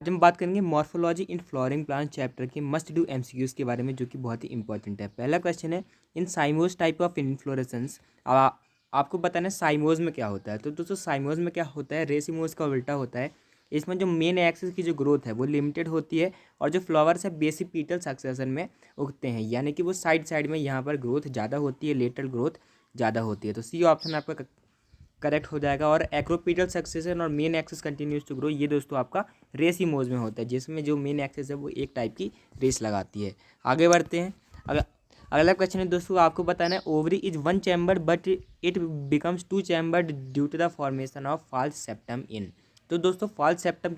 आज हम बात करेंगे मॉर्फोलॉजी इन फ्लोरिंग प्लांट चैप्टर के मस्ट डू एमसीक्यूज के बारे में, जो कि बहुत ही इंपॉर्टेंट है। पहला क्वेश्चन है, इन साइमोज टाइप ऑफ इन्फ्लोरेसेंस आपको बताना है साइमोज में क्या होता है। तो दोस्तों साइमोज में क्या होता है, रेसिमोज का उल्टा होता है। इसमें जो मेन एक्सिस की जो ग्रोथ है वो लिमिटेड होती है और जो फ्लावर्स है बेसिक पीटल सक्सेशन में उगते हैं, यानी कि वो साइड साइड में यहाँ पर ग्रोथ ज़्यादा होती है, लेटरल ग्रोथ ज़्यादा होती है। तो सी ऑप्शन आपका करेक्ट हो जाएगा। और एक्रोपीटल सक्सेशन और main axis continues to grow, ये दोस्तों आपका रेसिमोज में होता है, जिसमें जो मेन एक्सिस है वो एक टाइप की रेस लगाती है। आगे बढ़ते हैं। अगला क्वेश्चन है दोस्तों, आपको बताना है ovary is one chamber but it becomes two chamber due to the formation of false septum in. तो दोस्तों फॉल्स सेप्टम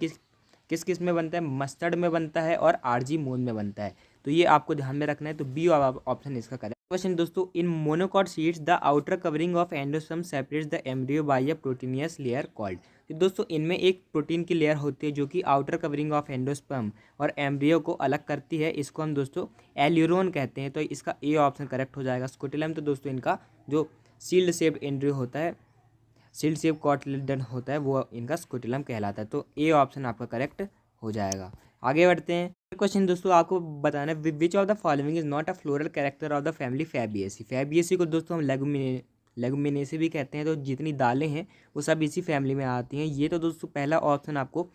किस किस में बनता है, मस्टर्ड में बनता है और आरजी मोन में बनता है। तो ये आपको ध्यान में रखना है। तो बी ऑप्शन इसका करेक्ट क्वेश्चन दोस्तों, in monocot seeds the outer covering of endosperm separates the embryo by a proteinaceous layer called. तो दोस्तों इनमें एक प्रोटीन की लेयर होती है जो कि आउटर कवरिंग ऑफ एंडोस्पर्म और एम्ब्रियो को अलग करती है। इसको हम दोस्तों एल्यूरोन कहते हैं। तो इसका ए ऑप्शन करेक्ट हो जाएगा। स्कोटिलम तो दोस्तों इनका जो सील्ड शेप्ड एम्ब्रियो होता है, सील्ड शेप कॉटलिडन होता है, वो इनका स्कोटिलम कहलाता है। तो ए ऑप्शन आपका करेक्ट हो जाएगा। आगे बढ़ते हैं। क्वेश्चन दोस्तों आपको बताना है, which of the following is not a floral character of the family Fabaceae. Fabaceae को दोस्तों हम लेगुमिनेसी भी कहते हैं। तो जितनी दालें हैं वो सब इसी फैमिली में आती हैं। ये तो दोस्तों पहला ऑप्शन आपको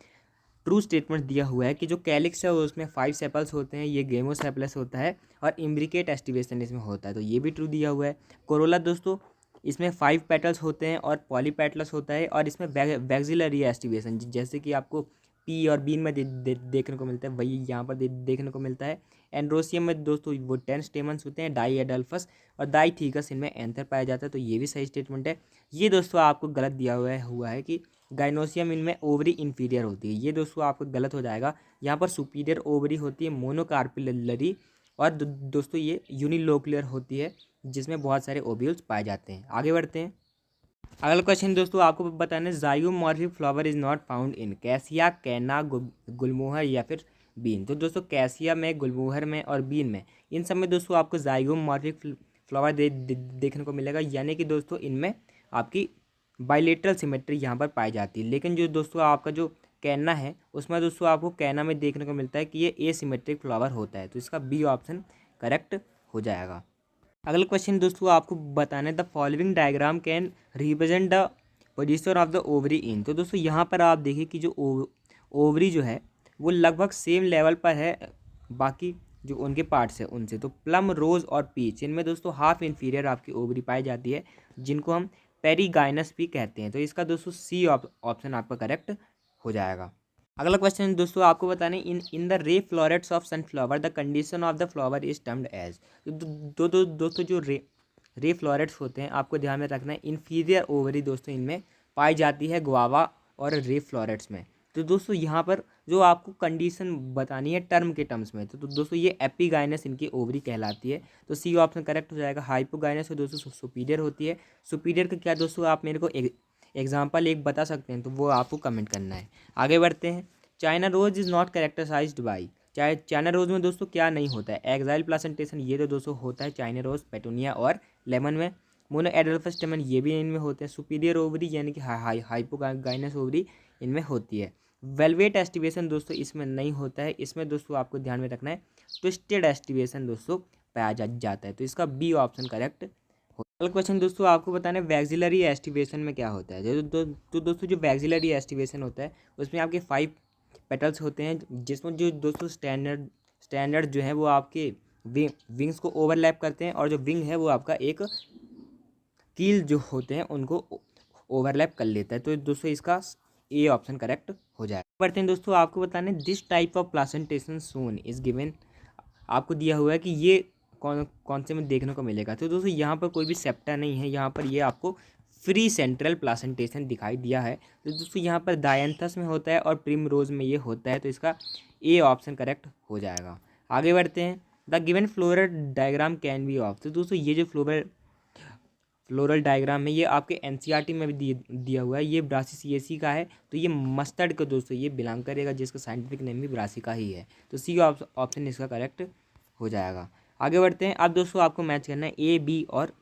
ट्रू स्टेटमेंट दिया हुआ है कि जो कैलिक्स है उसमें 5 सेपल्स होते हैं, ये गेमोसेपलस होता है और इम्ब्रिकेट एस्टिवेशन इसमें होता है। तो ये भी ट्रू दिया हुआ है। कोरोला दोस्तों इसमें 5 पेटल्स होते हैं और पॉलीपेटलस होता है और इसमें वैक्सिलरी एस्टिवेशन, जैसे कि आपको पी और बीन में देखने को मिलता है, वही यहाँ पर देखने को मिलता है। एंड्रोसियम में दोस्तों वो 10 स्टेमन्स होते हैं, डाई एडल्फस और डाईथीकस इनमें एंथर पाया जाता है। तो ये भी सही स्टेटमेंट है। ये दोस्तों आपको गलत दिया हुआ है कि गाइनोसियम इनमें ओवरी इन्फीरियर होती है। ये दोस्तों आपको गलत हो जाएगा। यहाँ पर सुपीरियर ओवरी होती है मोनोकार्पिलरी और दोस्तों ये यूनिलोकुलर होती है, जिसमें बहुत सारे ओव्यूल्स पाए जाते हैं। आगे बढ़ते हैं। अगला क्वेश्चन दोस्तों आपको बताना है, zygomorphic flower is not found in cassia, कैना, गुलमोहर या फिर बीन। तो दोस्तों कैसिया में, गुलमोहर में और बीन में, इन सब में दोस्तों आपको जाइगोमॉर्फिक फ्लावर देखने को मिलेगा, यानी कि दोस्तों इनमें आपकी बाइलेटरल सिमेट्री यहाँ पर पाई जाती है। लेकिन जो दोस्तों आपका जो कैना है उसमें दोस्तों आपको कैना में देखने को मिलता है कि ये एसिमेट्रिक फ्लावर होता है। तो इसका बी ऑप्शन करेक्ट हो जाएगा। अगला क्वेश्चन दोस्तों आपको बताना है, the following diagram can represent the position of the ovary इन। तो दोस्तों यहाँ पर आप देखिए कि जो ओवरी जो है वो लगभग सेम लेवल पर है बाकी जो उनके पार्ट्स हैं उनसे। तो प्लम, रोज और पीच, इनमें दोस्तों हाफ इन्फीरियर आपकी ओवरी पाई जाती है, जिनको हम पेरीगाइनस भी कहते हैं। तो इसका दोस्तों सी ऑप्शन आपका करेक्ट हो जाएगा। अगला क्वेश्चन दोस्तों आपको बताने, in the ray florets of sunflower the condition of the flower is termed as. तो दोस्तों जो रे फ्लोरेट्स होते हैं आपको ध्यान में रखना है, इन्फीरियर ओवरी दोस्तों इनमें पाई जाती है ग्वावा और रे फ्लोरेट्स में। तो दोस्तों यहाँ पर जो आपको कंडीशन बतानी है टर्म के टर्म्स में, तो दोस्तों ये एपिगाइनस इनकी ओवरी कहलाती है। तो सी ऑप्शन करेक्ट हो जाएगा। हाइपोगाइनस दोस्तों सुपीरियर होती है। सुपीरियर का क्या दोस्तों आप मेरे को एग्जाम्पल एक बता सकते हैं, तो वो आपको कमेंट करना है। आगे बढ़ते हैं। China rose is not characterized by. China rose में दोस्तों क्या नहीं होता है, एक्साइल प्लासेंटेशन, ये तो दोस्तों होता है चाइना रोज, पेटूनिया और लेमन में। मोनो एडल्फस स्टेमन, ये भी इनमें होते हैं। सुपीरियर ओवरी यानी कि हाइपोगाइनस ओवरी इनमें होती है। वेलवेट एस्टिवेशन दोस्तों इसमें नहीं होता है। इसमें दोस्तों आपको ध्यान में रखना है ट्विस्टेड एस्टिवेशन दोस्तों पाया जाता है। तो इसका बी ऑप्शन करेक्ट। अगला क्वेश्चन दोस्तों आपको बताना है, वैक्सिलरी एस्टिवेशन में क्या होता है। तो दोस्तों जो वैक्सिलरी एस्टिवेशन होता है उसमें आपके 5 पेटल्स होते हैं, जिसमें जो दोस्तों स्टैंडर्ड जो है वो आपके विंग्स को ओवरलैप करते हैं और जो विंग है वो आपका एक कील जो होते हैं उनको ओवरलैप कर लेता है। तो दोस्तों इसका ए ऑप्शन करेक्ट हो जाएगा। बढ़ते हैं दोस्तों आपको बताने, this type of placentation shown is given. आपको दिया हुआ है कि ये कौन से में देखने को मिलेगा। तो दोस्तों यहाँ पर कोई भी सेप्टा नहीं है, यहाँ पर ये आपको फ्री सेंट्रल प्लासेंटेशन दिखाई दिया है। तो दोस्तों यहाँ पर डायंथस में होता है और प्रिमरोज में ये होता है। तो इसका ए ऑप्शन करेक्ट हो जाएगा। आगे बढ़ते हैं। The given floral diagram can be of. तो दोस्तों ये जो फ्लोरल डायग्राम है ये आपके एनसीईआरटी में भी दिया हुआ है। ये ब्रासिसिएसी का है। तो ये मस्टर्ड का दोस्तों ये बिलोंग करेगा, जिसका साइंटिफिक नेम भी ब्रासिका ही है। तो सी ऑप्शन इसका करेक्ट हो जाएगा। आगे बढ़ते हैं। अब दोस्तों आपको मैच करना है ए, बी और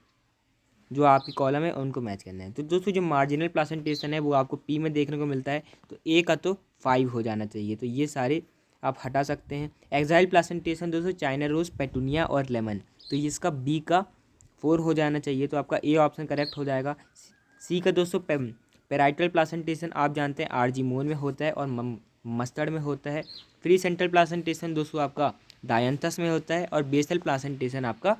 जो आपकी कॉलम है उनको मैच करना है। तो दोस्तों जो मार्जिनल प्लासेंटेशन है वो आपको पी में देखने को मिलता है, तो ए का तो 5 हो जाना चाहिए, तो ये सारे आप हटा सकते हैं। एक्साइल प्लासेंटेशन दोस्तों चाइना रोज, पेटूनिया और लेमन, तो इसका बी का 4 हो जाना चाहिए, तो आपका ए ऑप्शन करेक्ट हो जाएगा। सी का दोस्तों पेराइटल प्लासेंटेशन आप जानते हैं आर्जीमोन में होता है और मस्टर्ड में होता है। फ्री सेंट्रल प्लासेंटेशन दोस्तों आपका डायंथस में होता है और बेसल प्लासेंटेशन आपका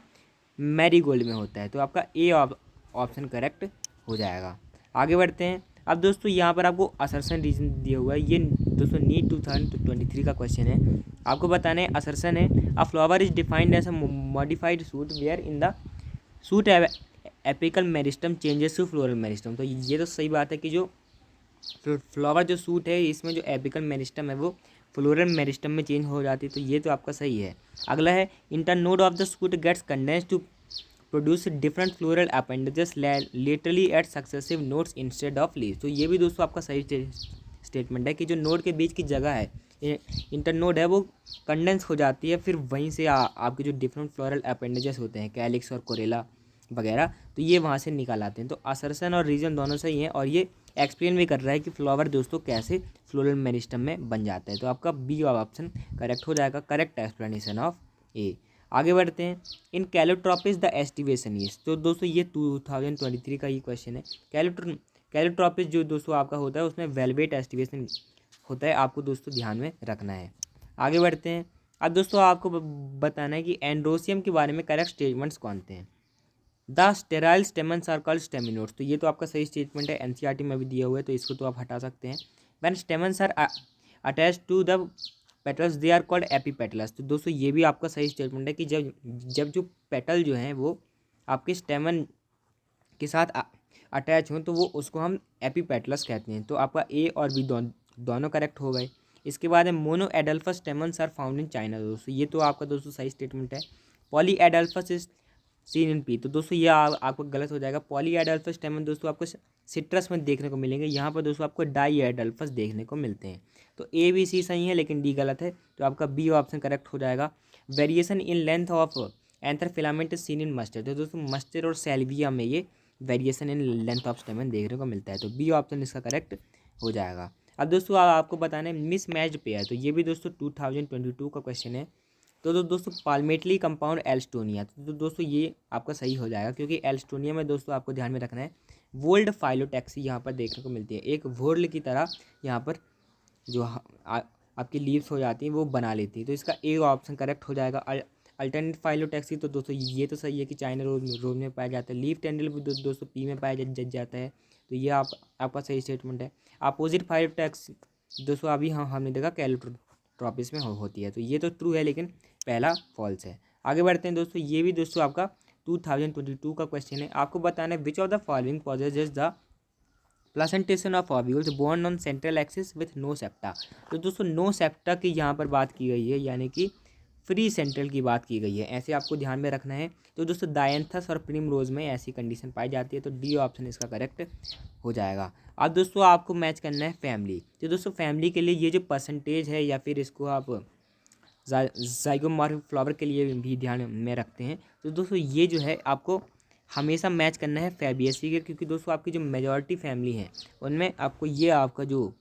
मैरीगोल्ड में होता है, तो आपका ए ऑप्शन करेक्ट हो जाएगा। आगे बढ़ते हैं। अब दोस्तों यहाँ पर आपको असर्शन रीजन दिया हुआ है, ये दोस्तों नीट 2023 का क्वेश्चन है। आपको बताना है असर्शन है a flower is defined as a modified shoot where in the shoot apical meristem changes to floral meristem, तो ये तो सही बात है कि जो फ्लावर जो सूट है इसमें जो एपिकल मेरिस्टम है वो फ्लोरल मेरिस्टम में चेंज हो जाती है, तो ये तो आपका सही है। अगला है internode of the shoot gets condensed to produce different floral appendages laterally at successive nodes instead of leaves, तो ये भी दोस्तों आपका सही स्टेटमेंट है कि जो नोड के बीच की जगह है इंटरनोड है वो कंडेंस हो जाती है, फिर वहीं से आपके जो डिफरेंट फ्लोरल अपेंडेजेस होते हैं कैलिक्स और कोरेला वगैरह, तो ये वहाँ से निकाल आते हैं। तो असर्शन और रीजन दोनों सही हैं और ये एक्सप्लेन भी कर रहा है कि फ्लावर दोस्तों कैसे फ्लोरल मेरिस्टम में बन जाता है, तो आपका बी ऑप्शन करेक्ट हो जाएगा, करेक्ट एक्सप्लेनेशन ऑफ ए। आगे बढ़ते हैं। इन कैलोट्रॉपिस द एस्टिवेशन इज, तो दोस्तों ये 2023 का ही क्वेश्चन है। कैलोट्रॉपिस जो दोस्तों आपका होता है उसमें वेलवेट एस्टिवेशन होता है, आपको दोस्तों ध्यान में रखना है। आगे बढ़ते हैं। अब दोस्तों आपको बताना है कि एंड्रोसियम के बारे में करेक्ट स्टेटमेंट्स कौन से हैं। The sterile stamens are called staminodes, तो ये तो आपका सही स्टेटमेंट है, एनसीईआरटी में भी दिया हुआ है, तो इसको तो आप हटा सकते हैं। When stamens are attached to the petals they are called epipetalous, तो दोस्तों ये भी आपका सही स्टेटमेंट है कि जब जब जो पेटल जो हैं वो आपके स्टेमन के साथ अटैच हों तो वो उसको हम एपीपेटलस कहते हैं, तो आपका ए और बी दोनों करेक्ट हो गए। इसके बाद है monadelphous stamens are found in China, दोस्तों ये तो आपका दोस्तों सही स्टेटमेंट है। Polyadelphous is seen in pea, तो दोस्तों ये आपको गलत हो जाएगा। पॉली एडल्फस स्टेमन दोस्तों आपको सिट्रस में देखने को मिलेंगे, यहाँ पर दोस्तों आपको डाई एडल्फस देखने को मिलते हैं, तो ए बी सी सही है लेकिन डी गलत है, तो आपका बी ऑप्शन करेक्ट हो जाएगा। Variation in length of anther filament is seen in mustard, तो दोस्तों मस्टर्ड और सेल्विया में ये वेरिएशन इन लेंथ ऑफ स्टेमन देखने को मिलता है, तो बी ऑप्शन इसका करेक्ट हो जाएगा। अब दोस्तों आपको बताना है मिस मैच्ड पेयर, तो ये भी दोस्तों 2022 का क्वेश्चन है। तो दोस्तों पाल्मेटली कंपाउंड एल्स्टोनिया, तो दोस्तों ये आपका सही हो जाएगा क्योंकि एल्स्टोनिया में दोस्तों आपको ध्यान में रखना है वोल्ड फाइलोटैक्सी यहाँ पर देखने को मिलती है, एक वोल्ड की तरह यहाँ पर जो आपकी लीव्स हो जाती हैं वो बना लेती है, तो इसका ए ऑप्शन करेक्ट हो जाएगा। अल्टरनेट फाइलोटैक्सी, तो दोस्तों ये तो सही है कि चाइना रोज में पाया जाता है। लीफ टेंडल भी दोस्तों पी में पाया जाता है, तो ये आपका सही स्टेटमेंट है। अपोजिट फाइलोटैक्सी दोस्तों अभी हमने देखा कैलोट्रॉपिस में होती है, तो ये तो ट्रू है लेकिन पहला फॉल्स है। आगे बढ़ते हैं दोस्तों, ये भी दोस्तों आपका 2022 का क्वेश्चन है। आपको बताना है which of the following possesses the placentation of ovules borne on central axis with no septa, तो दोस्तों नो सेप्टा की यहाँ पर बात की गई है, यानी कि फ्री सेंट्रल की बात की गई है, ऐसे आपको ध्यान में रखना है। तो दोस्तों डायंथस और प्रिमरोज में ऐसी कंडीशन पाई जाती है, तो डी ऑप्शन इसका करेक्ट हो जाएगा। अब दोस्तों आपको मैच करना है फैमिली, तो दोस्तों फैमिली के लिए ये जो परसेंटेज है या फिर इसको आप ज़ाइगोमॉर्फिक फ्लावर के लिए भी ध्यान में रखते हैं, तो दोस्तों ये जो है आपको हमेशा मैच करना है फैबियसी के, क्योंकि दोस्तों आपकी जो मेजॉरिटी फैमिली है उनमें आपको ये आपका जो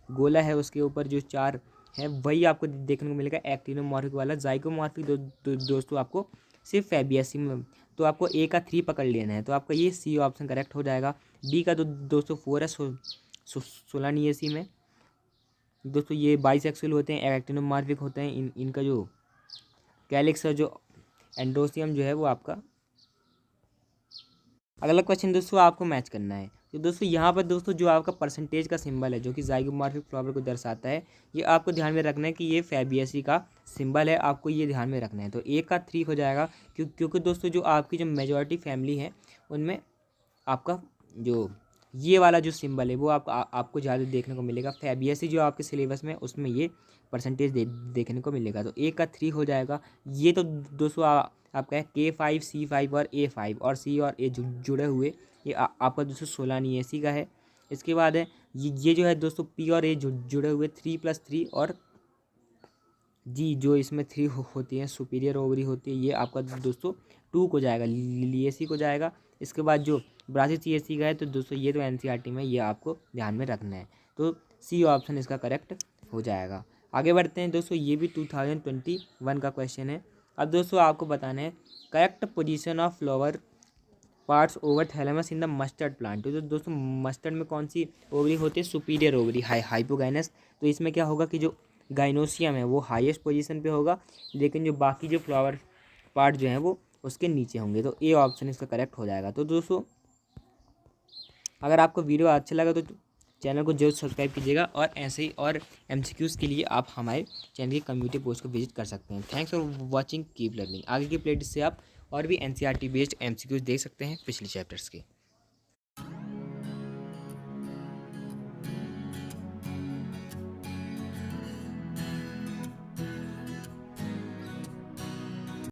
गोला है उसके ऊपर जो 4 है वही आपको देखने को मिलेगा एक्टिनोमॉर्फिक वाला। ज़ाइगोमॉर्फिक दोस्तों आपको सिर्फ फैबियसी में, तो आपको ए का 3 पकड़ लेना है, तो आपका ये सी ऑप्शन करेक्ट हो जाएगा। बी का दोस्तों 4 है सोलानियसी में, दोस्तों ये बाइसेक्सुअल होते हैं, एक्टिनोमॉर्फिक होते हैं, इनका जो कैलिक्स है जो एंड्रोसियम जो है वो आपका। अगला क्वेश्चन दोस्तों आपको मैच करना है, तो दोस्तों यहाँ पर दोस्तों जो आपका परसेंटेज का सिंबल है जो कि ज़ाइगोमॉर्फिक फ्लावर को दर्शाता है, ये आपको ध्यान में रखना है कि ये फैबियसी का सिंबल है, आपको ये ध्यान में रखना है, तो ए का 3 हो जाएगा। क्योंकि दोस्तों जो आपकी जो मेजॉरिटी फैमिली है उनमें आपका जो ये वाला जो सिंबल है वो आपको ज़्यादा देखने को मिलेगा। फैबियसी जो आपके सिलेबस में उसमें ये परसेंटेज देखने को मिलेगा, तो ए का 3 हो जाएगा। ये तो दोस्तों आपका है K5 C5 और A5 और C और A जुड़े हुए, ये आपका दोस्तों सोलानियसी का है। इसके बाद है ये जो है दोस्तों P और A जुड़े हुए 3+3 और जी जो इसमें 3 होती है सुपीरियर ओवरी होती है, ये आपका दोस्तों 2 को जाएगा, लिएसी को जाएगा। इसके बाद जो BRASI-CSE का है तो दोस्तों ये तो NCERT में, ये आपको ध्यान में रखना है। तो सी ऑप्शन इसका करेक्ट हो जाएगा। आगे बढ़ते हैं दोस्तों, ये भी 2021 का क्वेश्चन है। अब दोस्तों आपको बताना है correct position of flower parts over thalamus in the mustard plant. तो दोस्तों मस्टर्ड में कौन सी ओवरी होती है? Superior ovary, hypogynous. तो इसमें क्या होगा कि जो गाइनोसियम है वो हाईएस्ट पोजीशन पे होगा, लेकिन जो बाकी जो फ्लावर पार्ट जो हैं वो उसके नीचे होंगे। तो ए ऑप्शन इसका करेक्ट हो जाएगा। तो दोस्तों अगर आपको वीडियो अच्छा लगा तो चैनल को जरूर सब्सक्राइब कीजिएगा, और ऐसे ही और MCQs के लिए आप हमारे चैनल की कम्युनिटी पोस्ट को विजिट कर सकते हैं। Thanks for watching, keep learning. आगे की प्लेलिस्ट से आप और भी NCERT बेस्ड MCQs देख सकते हैं पिछले चैप्टर्स के।